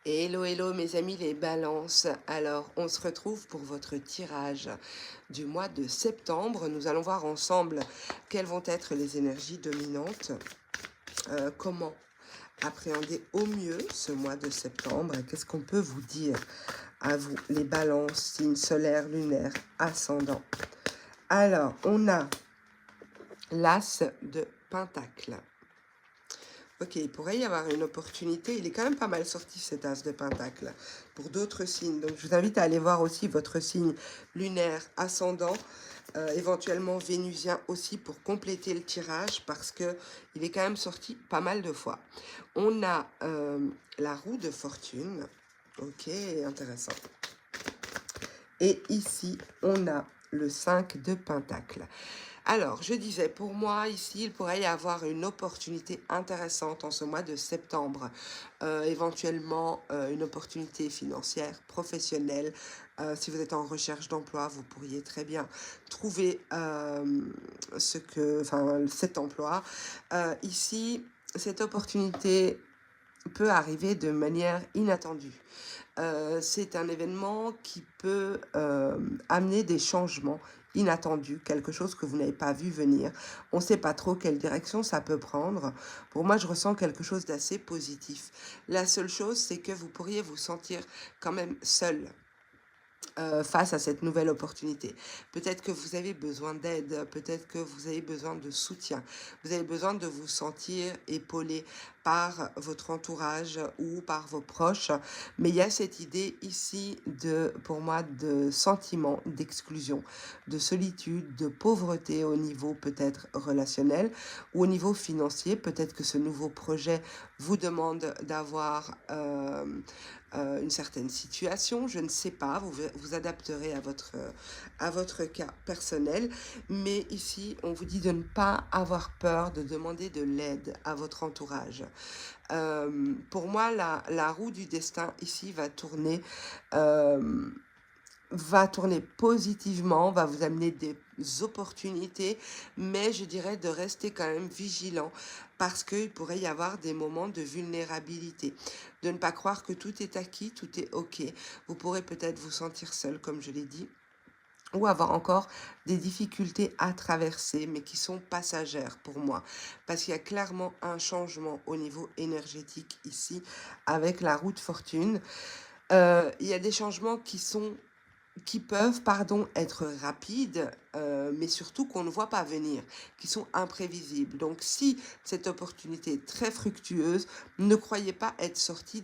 Hello, hello mes amis les balances. Alors, on se retrouve pour votre tirage du mois de septembre. Nous allons voir ensemble quelles vont être les énergies dominantes, comment appréhender au mieux ce mois de septembre. Qu'est-ce qu'on peut vous dire à vous, les balances, signes solaires, lunaires, ascendants. Alors, on a l'as de Pentacle. Ok, il pourrait y avoir une opportunité. Il est quand même pas mal sorti cet as de Pentacle pour d'autres signes. Donc, je vous invite à aller voir aussi votre signe lunaire, ascendant, éventuellement vénusien aussi pour compléter le tirage parce que il est quand même sorti pas mal de fois. On a la roue de fortune. Ok, intéressant. Et ici, on a le 5 de Pentacle. Alors, je disais, pour moi, ici, il pourrait y avoir une opportunité intéressante en ce mois de septembre. Éventuellement, une opportunité financière, professionnelle. Si vous êtes en recherche d'emploi, vous pourriez très bien trouver cet emploi. Ici, cette opportunité peut arriver de manière inattendue. C'est un événement qui peut amener des changements inattendus, quelque chose que vous n'avez pas vu venir. On ne sait pas trop quelle direction ça peut prendre. Pour moi, je ressens quelque chose d'assez positif. La seule chose, c'est que vous pourriez vous sentir quand même seul face à cette nouvelle opportunité. Peut-être que vous avez besoin d'aide, peut-être que vous avez besoin de soutien, vous avez besoin de vous sentir épaulé par votre entourage ou par vos proches, mais il y a cette idée ici pour moi, de sentiment d'exclusion, de solitude, de pauvreté au niveau peut-être relationnel ou au niveau financier. Peut-être que ce nouveau projet vous demande d'avoir une certaine situation, je ne sais pas, vous vous adapterez à votre cas personnel, mais ici, on vous dit de ne pas avoir peur de demander de l'aide à votre entourage. Pour moi, la roue du destin ici euh, va tourner positivement, va vous amener des opportunités, mais je dirais de rester quand même vigilant parce qu'il pourrait y avoir des moments de vulnérabilité, de ne pas croire que tout est acquis, tout est ok. Vous pourrez peut-être vous sentir seul, comme je l'ai dit, ou avoir encore des difficultés à traverser, mais qui sont passagères pour moi, parce qu'il y a clairement un changement au niveau énergétique ici avec la roue de fortune. Il y a des changements qui peuvent, pardon, être rapides, mais surtout qu'on ne voit pas venir, qui sont imprévisibles. Donc, si cette opportunité est très fructueuse, ne croyez pas être sorti